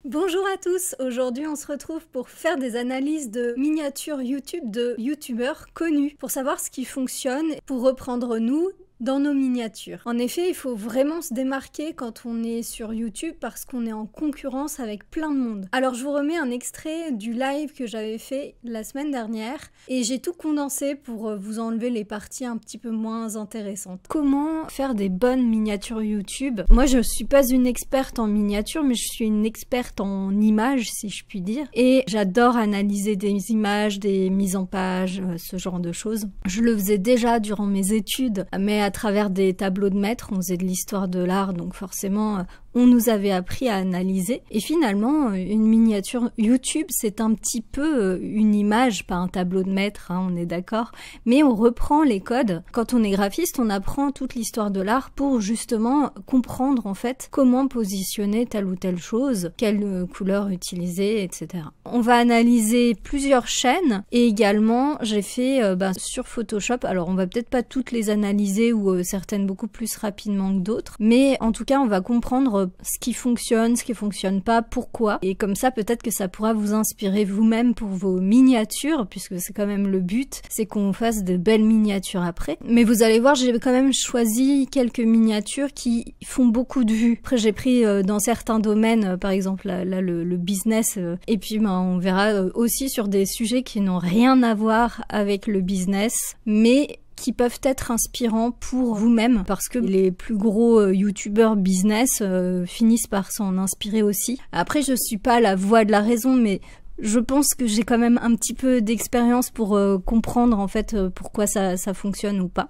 Bonjour à tous, aujourd'hui on se retrouve pour faire des analyses de miniatures YouTube de youtubeurs connus pour savoir ce qui fonctionne pour reprendre nous dans nos miniatures. En effet, il faut vraiment se démarquer quand on est sur YouTube parce qu'on est en concurrence avec plein de monde. Alors je vous remets un extrait du live que j'avais fait la semaine dernière et j'ai tout condensé pour vous enlever les parties un petit peu moins intéressantes. Comment faire des bonnes miniatures YouTube? Moi je suis pas une experte en miniature mais je suis une experte en images si je puis dire et j'adore analyser des images, des mises en page, ce genre de choses. Je le faisais déjà durant mes études mais à travers des tableaux de maître, on faisait de l'histoire de l'art, donc forcément on nous avait appris à analyser. Et finalement, une miniature YouTube, c'est un petit peu une image, pas un tableau de maître, hein, on est d'accord, mais on reprend les codes. Quand on est graphiste, on apprend toute l'histoire de l'art pour justement comprendre en fait comment positionner telle ou telle chose, quelle couleur utiliser, etc. On va analyser plusieurs chaînes et également j'ai fait sur Photoshop, alors on va peut-être pas toutes les analyser ou certaines beaucoup plus rapidement que d'autres, mais en tout cas on va comprendre ce qui fonctionne pas, pourquoi, et comme ça peut-être que ça pourra vous inspirer vous-même pour vos miniatures, puisque c'est quand même le but, c'est qu'on fasse de belles miniatures après. Mais vous allez voir, j'ai quand même choisi quelques miniatures qui font beaucoup de vues. Après j'ai pris dans certains domaines, par exemple là le business, et puis on verra aussi sur des sujets qui n'ont rien à voir avec le business, mais qui peuvent être inspirants pour vous-même parce que les plus gros youtubeurs business finissent par s'en inspirer aussi. Après, je suis pas la voix de la raison, mais je pense que j'ai quand même un petit peu d'expérience pour comprendre en fait pourquoi ça fonctionne ou pas.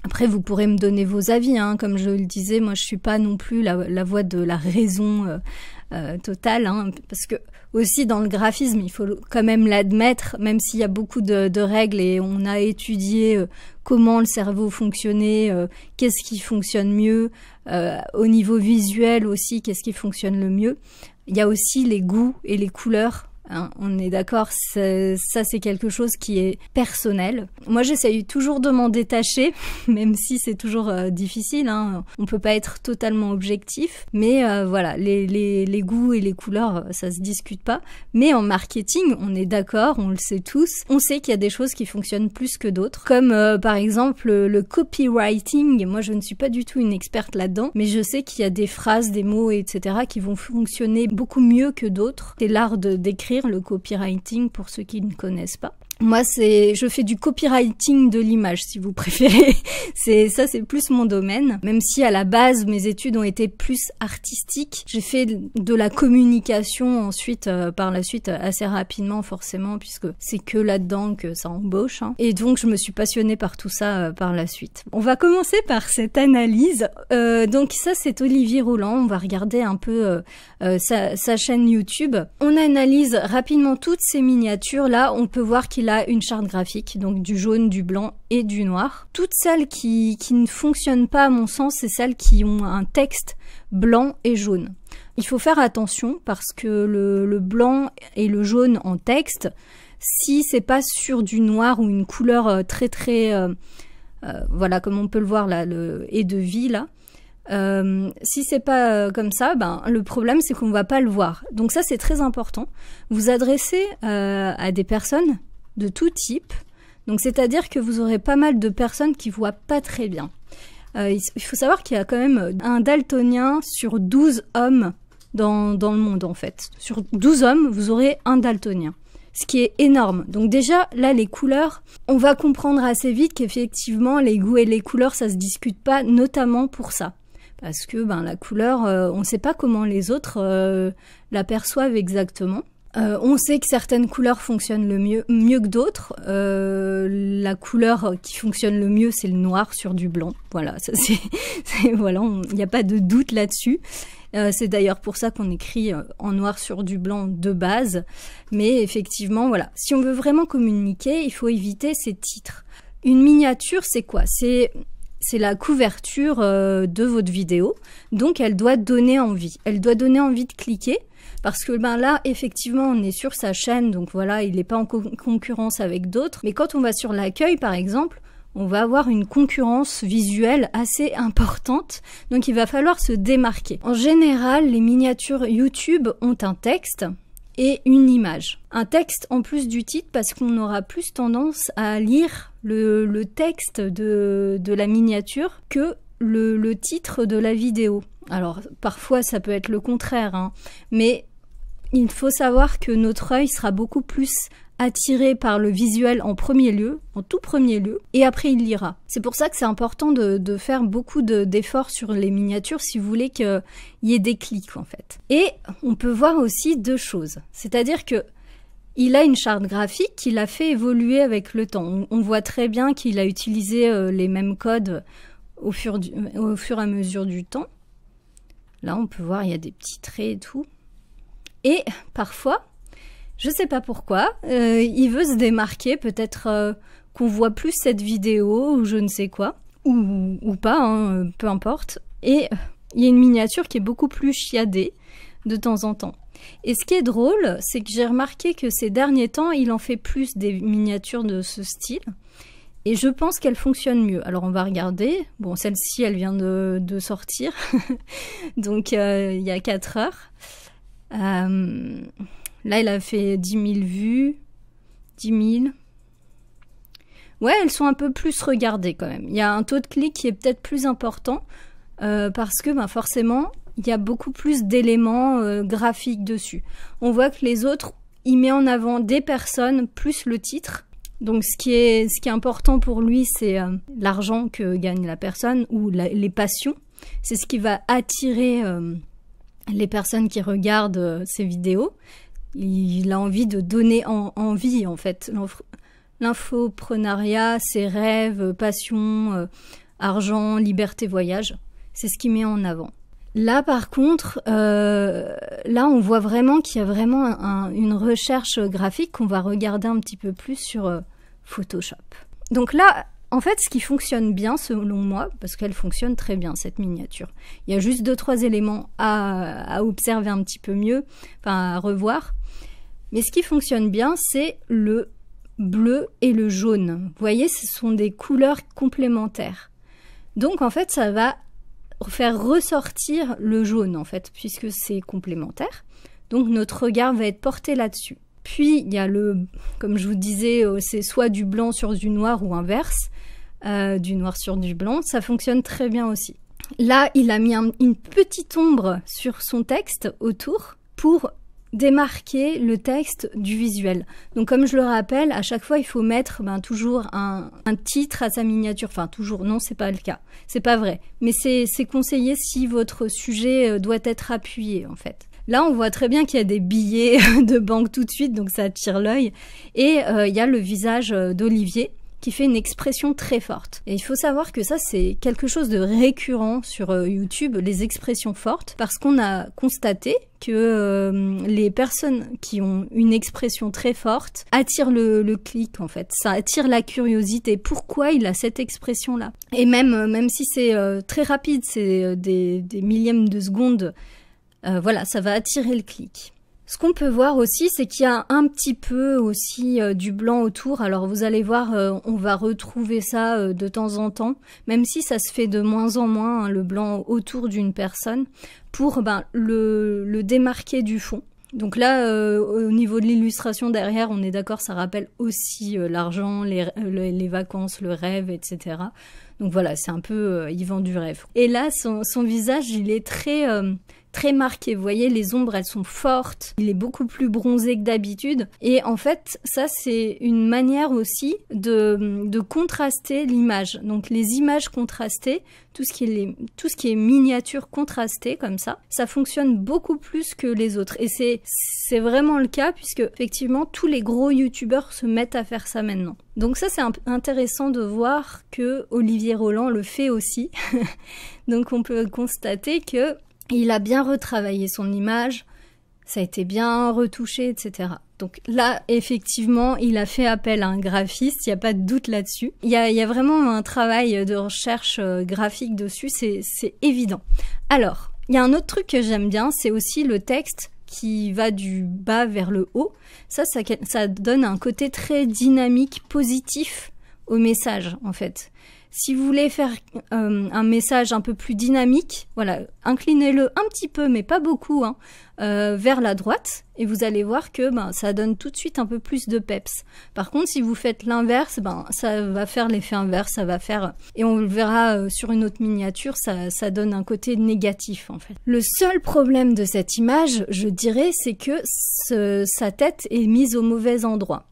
Après, vous pourrez me donner vos avis, hein. Comme je le disais, moi je suis pas non plus la voix de la raison totale, hein, parce que aussi dans le graphisme, il faut quand même l'admettre, même s'il y a beaucoup de règles et on a étudié comment le cerveau fonctionnait, qu'est-ce qui fonctionne mieux, au niveau visuel aussi, qu'est-ce qui fonctionne le mieux. Il y a aussi les goûts et les couleurs. Hein, on est d'accord, ça c'est quelque chose qui est personnel. Moi j'essaye toujours de m'en détacher, même si c'est toujours difficile, hein. On peut pas être totalement objectif, mais voilà, les goûts et les couleurs, ça se discute pas. Mais en marketing, on est d'accord, on le sait tous, on sait qu'il y a des choses qui fonctionnent plus que d'autres, comme par exemple le copywriting. Moi je ne suis pas du tout une experte là-dedans, mais je sais qu'il y a des phrases, des mots, etc. qui vont fonctionner beaucoup mieux que d'autres. C'est l'art d'écrire, le copywriting pour ceux qui ne connaissent pas. Moi, je fais du copywriting de l'image, si vous préférez. C'est plus mon domaine. Même si à la base, mes études ont été plus artistiques, j'ai fait de la communication ensuite, par la suite, assez rapidement, forcément, puisque c'est que là-dedans que ça embauche, hein. Et donc, je me suis passionnée par tout ça par la suite. On va commencer par cette analyse. Donc ça, c'est Olivier Roland. On va regarder un peu sa chaîne YouTube. On analyse rapidement toutes ces miniatures. Là, on peut voir qu'il a une charte graphique, donc du jaune, du blanc et du noir. Toutes celles qui ne fonctionnent pas à mon sens, c'est celles qui ont un texte blanc et jaune. Il faut faire attention parce que le blanc et le jaune en texte, si c'est pas sur du noir ou une couleur très voilà, comme on peut le voir là, le et de vie là, si c'est pas comme ça, le problème c'est qu'on va pas le voir. Donc ça c'est très important. Vous adressez à des personnes de tout type, donc c'est-à-dire que vous aurez pas mal de personnes qui voient pas très bien. Il faut savoir qu'il y a quand même un daltonien sur 12 hommes dans le monde en fait. Sur 12 hommes, vous aurez un daltonien. Ce qui est énorme. Donc déjà, là, les couleurs, on va comprendre assez vite qu'effectivement, les goûts et les couleurs, ça se discute pas, notamment pour ça. Parce que la couleur, on ne sait pas comment les autres l'aperçoivent exactement. On sait que certaines couleurs fonctionnent mieux que d'autres. La couleur qui fonctionne le mieux, c'est le noir sur du blanc. Voilà, ça voilà, il n'y a pas de doute là-dessus. C'est d'ailleurs pour ça qu'on écrit en noir sur du blanc de base. Mais effectivement, voilà, si on veut vraiment communiquer, il faut éviter ces titres. Une miniature, c'est quoi? C'est la couverture de votre vidéo, donc elle doit donner envie. Elle doit donner envie de cliquer. Parce que là, effectivement, on est sur sa chaîne, donc voilà, il n'est pas en concurrence avec d'autres. Mais quand on va sur l'accueil, par exemple, on va avoir une concurrence visuelle assez importante, donc il va falloir se démarquer. En général, les miniatures YouTube ont un texte et une image. Un texte en plus du titre parce qu'on aura plus tendance à lire le texte de la miniature que le titre de la vidéo. Alors parfois ça peut être le contraire, hein, mais il faut savoir que notre œil sera beaucoup plus attiré par le visuel en premier lieu, en tout premier lieu, et après il lira. C'est pour ça que c'est important de faire beaucoup d'efforts sur les miniatures si vous voulez qu'il y ait des clics en fait. Et on peut voir aussi deux choses, c'est-à-dire que il a une charte graphique qu'il a fait évoluer avec le temps. On voit très bien qu'il a utilisé les mêmes codes au fur et à mesure du temps. Là on peut voir il y a des petits traits et tout. Et parfois, je sais pas pourquoi, il veut se démarquer, peut-être qu'on voit plus cette vidéo ou je ne sais quoi, ou pas, hein, peu importe. Et il y a une miniature qui est beaucoup plus chiadée de temps en temps. Et ce qui est drôle, c'est que j'ai remarqué que ces derniers temps, il en fait plus des miniatures de ce style. Et je pense qu'elle fonctionne mieux. Alors on va regarder. Bon, celle-ci, elle vient de sortir. Donc il y a 4 heures. Là, elle a fait 10 000 vues. 10 000. Ouais, elles sont un peu plus regardées quand même. Il y a un taux de clic qui est peut-être plus important parce que forcément, il y a beaucoup plus d'éléments graphiques dessus. On voit que les autres, il met en avant des personnes plus le titre. Donc ce qui est important pour lui, c'est l'argent que gagne la personne ou les passions. C'est ce qui va attirer les personnes qui regardent ces vidéos. Il a envie de donner envie en fait. L'infoprenariat, ses rêves, passion, argent, liberté, voyage. C'est ce qu'il met en avant. Là, par contre, là, on voit vraiment qu'il y a vraiment une recherche graphique qu'on va regarder un petit peu plus sur Photoshop. Donc là, en fait, ce qui fonctionne bien, selon moi, parce qu'elle fonctionne très bien, cette miniature. Il y a juste 2-3 éléments à observer un petit peu mieux, enfin à revoir. Mais ce qui fonctionne bien, c'est le bleu et le jaune. Vous voyez, ce sont des couleurs complémentaires. Donc, en fait, ça va faire ressortir le jaune, en fait, puisque c'est complémentaire. Donc, notre regard va être porté là-dessus. Puis, il y a comme je vous disais, c'est soit du blanc sur du noir ou inverse, du noir sur du blanc. Ça fonctionne très bien aussi. Là, il a mis une petite ombre sur son texte autour pour démarquer le texte du visuel. Donc comme je le rappelle, à chaque fois il faut mettre toujours un titre à sa miniature. Enfin toujours, non c'est pas le cas, c'est pas vrai. Mais c'est conseillé si votre sujet doit être appuyé en fait. Là on voit très bien qu'il y a des billets de banque tout de suite, donc ça attire l'œil. Et il y a le visage d'Olivier qui fait une expression très forte. Et il faut savoir que ça, c'est quelque chose de récurrent sur YouTube, les expressions fortes, parce qu'on a constaté que les personnes qui ont une expression très forte attirent le clic, en fait. Ça attire la curiosité. Pourquoi il a cette expression-là? Et même si c'est très rapide, c'est des millièmes de seconde, voilà, ça va attirer le clic. Ce qu'on peut voir aussi, c'est qu'il y a un petit peu aussi du blanc autour. Alors vous allez voir, on va retrouver ça de temps en temps, même si ça se fait de moins en moins, hein, le blanc autour d'une personne, pour le démarquer du fond. Donc là, au niveau de l'illustration derrière, on est d'accord, ça rappelle aussi l'argent, les vacances, le rêve, etc. Donc voilà, c'est un peu, il vend du rêve. Et là, son visage, il est très marqué. Vous voyez, les ombres, elles sont fortes. Il est beaucoup plus bronzé que d'habitude. Et en fait, ça, c'est une manière aussi de contraster l'image. Donc, les images contrastées, tout ce qui est miniature contrastée, comme ça fonctionne beaucoup plus que les autres. Et c'est vraiment le cas, puisque, effectivement, tous les gros youtubeurs se mettent à faire ça maintenant. Donc ça, c'est intéressant de voir que Olivier Roland le fait aussi. Donc, on peut constater que il a bien retravaillé son image, ça a été bien retouché, etc. Donc là, effectivement, il a fait appel à un graphiste, il n'y a pas de doute là-dessus. Il y a vraiment un travail de recherche graphique dessus, c'est évident. Alors, il y a un autre truc que j'aime bien, c'est aussi le texte qui va du bas vers le haut. Ça donne un côté très dynamique, positif au message en fait. Si vous voulez faire un message un peu plus dynamique, voilà, inclinez-le un petit peu, mais pas beaucoup, hein, vers la droite, et vous allez voir que ça donne tout de suite un peu plus de peps. Par contre, si vous faites l'inverse, ça va faire l'effet inverse, ça va faire, et on le verra sur une autre miniature, ça donne un côté négatif en fait. Le seul problème de cette image, je dirais, c'est que sa tête est mise au mauvais endroit.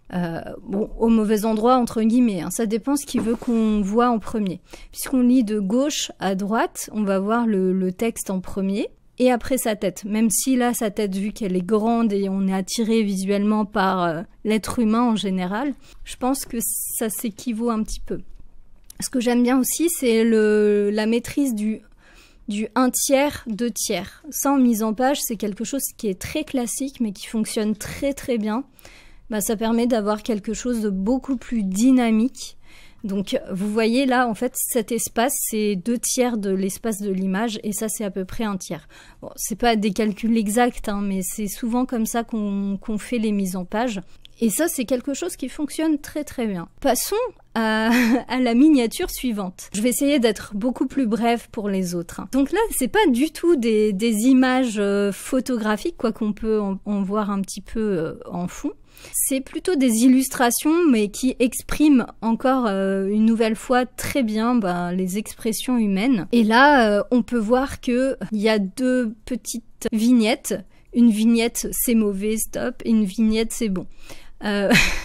Bon, au mauvais endroit entre guillemets, hein, ça dépend ce qu'il veut qu'on voit en premier. Puisqu'on lit de gauche à droite, on va voir le texte en premier et après sa tête. Même si là, sa tête, vu qu'elle est grande et on est attiré visuellement par l'être humain en général, je pense que ça s'équivaut un petit peu. Ce que j'aime bien aussi, c'est la maîtrise du 1 tiers, 2 tiers. Ça, en mise en page, c'est quelque chose qui est très classique, mais qui fonctionne très très bien. Ça permet d'avoir quelque chose de beaucoup plus dynamique. Donc, vous voyez là, en fait, cet espace, c'est 2 tiers de l'espace de l'image, et ça, c'est à peu près 1 tiers. Bon, c'est pas des calculs exacts, hein, mais c'est souvent comme ça qu'on fait les mises en page. Et ça, c'est quelque chose qui fonctionne très très bien. Passons à la miniature suivante. Je vais essayer d'être beaucoup plus brève pour les autres. Donc là, c'est pas du tout des images photographiques, quoi qu'on peut en voir un petit peu en fond. C'est plutôt des illustrations, mais qui expriment encore une nouvelle fois très bien les expressions humaines. Et là, on peut voir qu'il y a 2 petites vignettes. Une vignette, c'est mauvais, stop, et une vignette, c'est bon.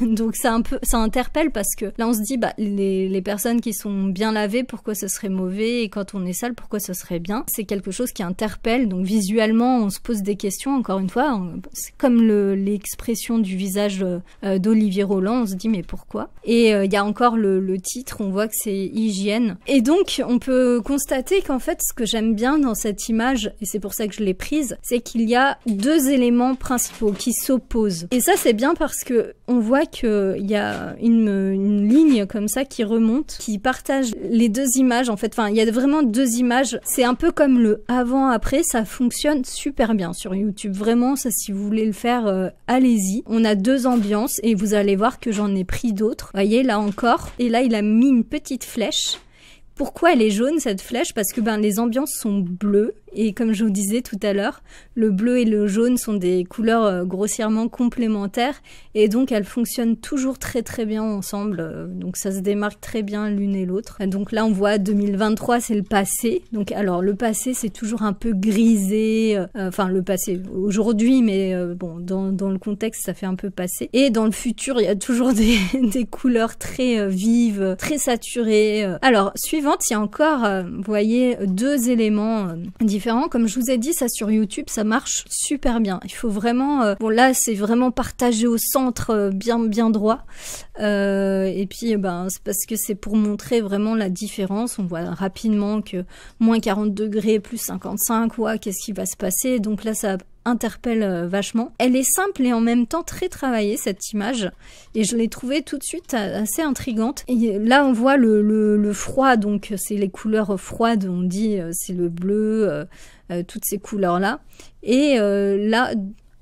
Donc ça interpelle parce que là on se dit les personnes qui sont bien lavées, pourquoi ce serait mauvais, et quand on est sale, pourquoi ce serait bien. C'est quelque chose qui interpelle, donc visuellement on se pose des questions. Encore une fois, c'est comme l'expression du visage d'Olivier Roland, on se dit mais pourquoi. Et il y a encore le titre, on voit que c'est hygiène. Et donc on peut constater qu'en fait ce que j'aime bien dans cette image, et c'est pour ça que je l'ai prise, c'est qu'il y a 2 éléments principaux qui s'opposent. Et ça c'est bien parce que on voit qu'il y a une ligne comme ça qui remonte, qui partage les 2 images en fait. Enfin, il y a vraiment 2 images. C'est un peu comme le avant-après, ça fonctionne super bien sur YouTube. Vraiment, ça, si vous voulez le faire, allez-y. On a 2 ambiances et vous allez voir que j'en ai pris d'autres. Vous voyez, là encore. Et là, il a mis une petite flèche. Pourquoi elle est jaune cette flèche? Parce que les ambiances sont bleues et comme je vous disais tout à l'heure, le bleu et le jaune sont des couleurs grossièrement complémentaires et donc elles fonctionnent toujours très très bien ensemble, donc ça se démarque très bien l'une et l'autre. Donc là on voit 2023, c'est le passé. Donc alors le passé c'est toujours un peu grisé, enfin le passé aujourd'hui, mais bon dans le contexte ça fait un peu passé. Et dans le futur il y a toujours des couleurs très vives, très saturées. Alors suivante, il y a encore, vous voyez, 2 éléments différents. Comme je vous ai dit, ça sur YouTube, ça marche super bien. Il faut vraiment... bon là, c'est vraiment partagé au centre, bien droit. Et puis, c'est parce que c'est pour montrer vraiment la différence. On voit rapidement que moins 40 degrés, plus 55, ouais, qu'est-ce qui va se passer? Donc là, ça interpelle vachement. Elle est simple et en même temps très travaillée cette image et je l'ai trouvée tout de suite assez intrigante. Et là on voit le froid, donc c'est les couleurs froides, on dit c'est le bleu, toutes ces couleurs là. Et là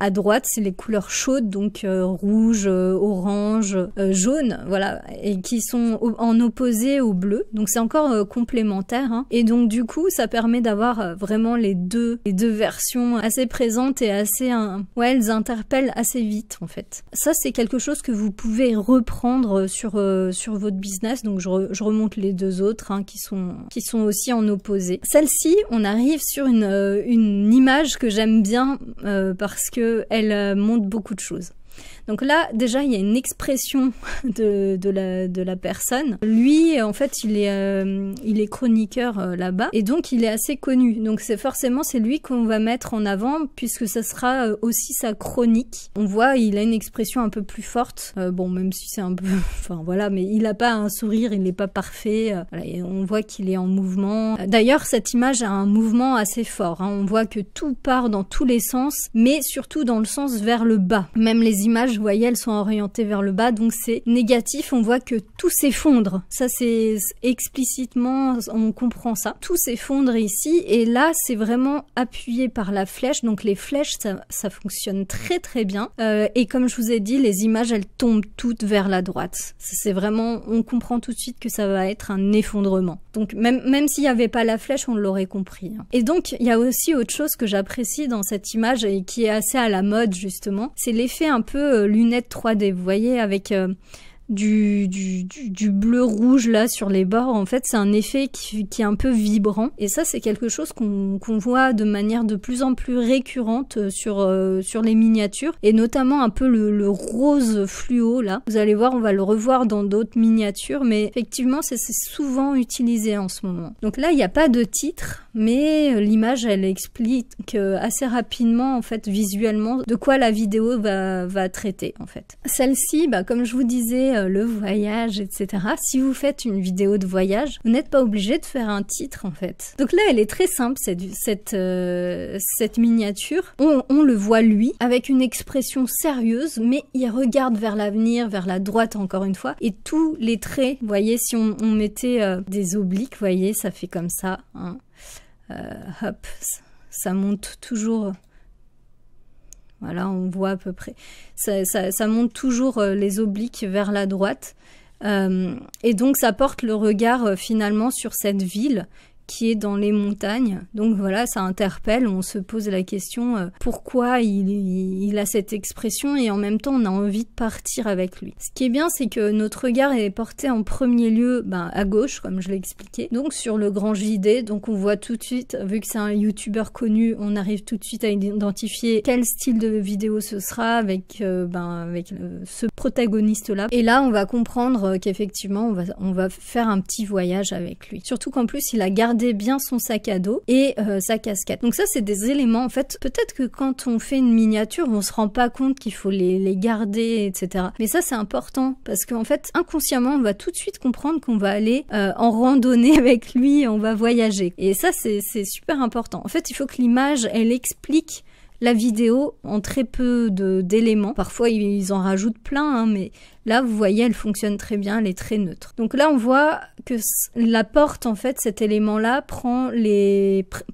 à droite, c'est les couleurs chaudes, donc rouge, orange, jaune, voilà, et qui sont en opposé au bleu. Donc c'est encore complémentaire, hein. Et donc du coup, ça permet d'avoir vraiment les deux versions assez présentes et assez, ouais, elles interpellent assez vite en fait. Ça, c'est quelque chose que vous pouvez reprendre sur votre business. Donc je remonte les 2 autres, hein, qui sont aussi en opposé. Celle-ci, on arrive sur une image que j'aime bien parce que elle montre beaucoup de choses. Donc là, déjà, il y a une expression de la personne. Lui, en fait, il est chroniqueur là-bas, et donc il est assez connu. Donc c'est lui qu'on va mettre en avant, puisque ça sera aussi sa chronique. On voit, il a une expression un peu plus forte. Bon, même si c'est un peu... Enfin, voilà, mais il n'a pas un sourire, il n'est pas parfait. Voilà, et on voit qu'il est en mouvement. D'ailleurs, cette image a un mouvement assez fort, hein. On voit que tout part dans tous les sens, mais surtout dans le sens vers le bas. Même les les images, vous voyez, elles sont orientées vers le bas, donc c'est négatif, on voit que tout s'effondre. Ça, c'est explicitement, on comprend ça. Tout s'effondre ici, et là, c'est vraiment appuyé par la flèche, donc les flèches, ça fonctionne très très bien. Et comme je vous ai dit, les images, elles tombent toutes vers la droite. C'est vraiment, on comprend tout de suite que ça va être un effondrement. Donc même s'il n'y avait pas la flèche, on l'aurait compris. Et donc, il y a aussi autre chose que j'apprécie dans cette image et qui est assez à la mode justement, c'est l'effet un peu lunettes 3D, vous voyez, avec du bleu rouge là sur les bords. En fait, c'est un effet qui est un peu vibrant, et ça, c'est quelque chose qu'on voit de manière de plus en plus récurrente sur les miniatures, et notamment un peu le rose fluo là. Vous allez voir, on va le revoir dans d'autres miniatures, mais effectivement, c'est souvent utilisé en ce moment. Donc là, il n'y a pas de titre, mais l'image, elle explique assez rapidement, en fait, visuellement, de quoi la vidéo va traiter, en fait. Celle-ci, comme je vous disais, le voyage, etc. Si vous faites une vidéo de voyage, vous n'êtes pas obligé de faire un titre, en fait. Donc là, elle est très simple, cette miniature. On le voit, lui, avec une expression sérieuse, mais il regarde vers l'avenir, vers la droite, encore une fois, et tous les traits, vous voyez, si on mettait des obliques, vous voyez, ça fait comme ça, hein. Hop, ça monte toujours. Voilà, on voit à peu près. Ça monte toujours les obliques vers la droite. Et donc, ça porte le regard finalement sur cette ville qui est dans les montagnes. Donc voilà, ça interpelle, on se pose la question pourquoi il a cette expression, et en même temps on a envie de partir avec lui. Ce qui est bien, c'est que notre regard est porté en premier lieu à gauche, comme je l'ai expliqué, donc sur le grand JD. Donc on voit tout de suite, vu que c'est un youtubeur connu, on arrive tout de suite à identifier quel style de vidéo ce sera avec ce protagoniste là. Et là on va comprendre qu'effectivement on va faire un petit voyage avec lui. Surtout qu'en plus il a gardé bien son sac à dos et sa casquette. Donc ça, c'est des éléments, en fait, peut-être que quand on fait une miniature, on se rend pas compte qu'il faut les garder, etc. Mais ça, c'est important, parce qu'en fait, inconsciemment, on va tout de suite comprendre qu'on va aller en randonnée avec lui, on va voyager. Et ça, c'est super important. En fait, il faut que l'image, elle explique la vidéo en très peu d'éléments. Parfois, ils en rajoutent plein, hein, mais là, vous voyez, elle fonctionne très bien, elle est très neutre. Donc là, on voit que la porte, en fait, cet élément-là prend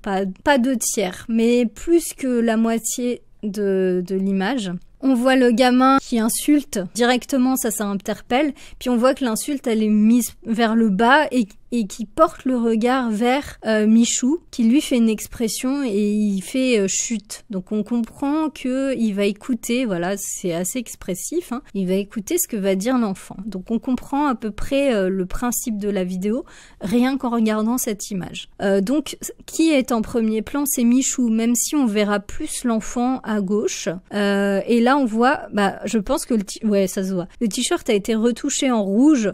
pas 2/3, mais plus que la moitié de l'image. On voit le gamin qui insulte directement, ça interpelle. Puis on voit que l'insulte, elle est mise vers le bas et qui porte le regard vers Michou, qui lui fait une expression et il fait chute. Donc on comprend que il va écouter, voilà, c'est assez expressif, hein, il va écouter ce que va dire l'enfant. Donc on comprend à peu près le principe de la vidéo rien qu'en regardant cette image. Donc qui est en premier plan, c'est Michou, même si on verra plus l'enfant à gauche. Et là on voit, je pense que ouais, ça se voit. Le t-shirt a été retouché en rouge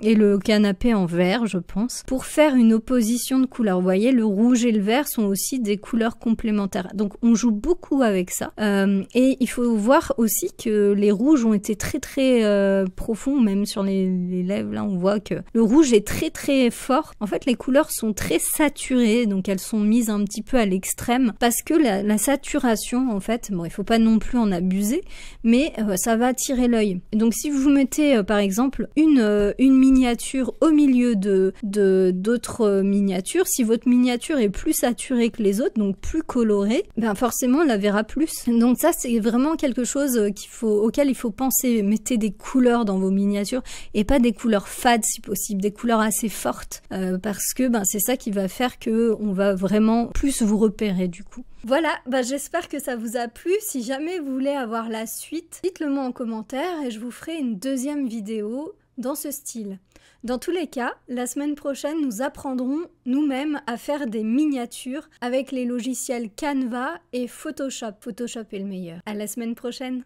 et le canapé en vert, je pense, pour faire une opposition de couleurs. Vous voyez, le rouge et le vert sont aussi des couleurs complémentaires. Donc on joue beaucoup avec ça. Et il faut voir aussi que les rouges ont été très très profonds, même sur les lèvres. Là, on voit que le rouge est très très fort. En fait, les couleurs sont très saturées, donc elles sont mises un petit peu à l'extrême, parce que la saturation, en fait, bon, il faut pas non plus en abuser, mais ça va attirer l'œil. Donc si vous mettez par exemple une miniature au milieu d'autres miniatures, si votre miniature est plus saturée que les autres, donc plus colorée, forcément on la verra plus. Donc ça, c'est vraiment quelque chose auquel il faut penser. Mettez des couleurs dans vos miniatures et pas des couleurs fades si possible, des couleurs assez fortes, parce que c'est ça qui va faire que on va vraiment plus vous repérer du coup. Voilà, j'espère que ça vous a plu. Si jamais vous voulez avoir la suite, dites-le moi en commentaire et je vous ferai une deuxième vidéo dans ce style. Dans tous les cas, la semaine prochaine, nous apprendrons nous-mêmes à faire des miniatures avec les logiciels Canva et Photoshop. Photoshop est le meilleur. À la semaine prochaine!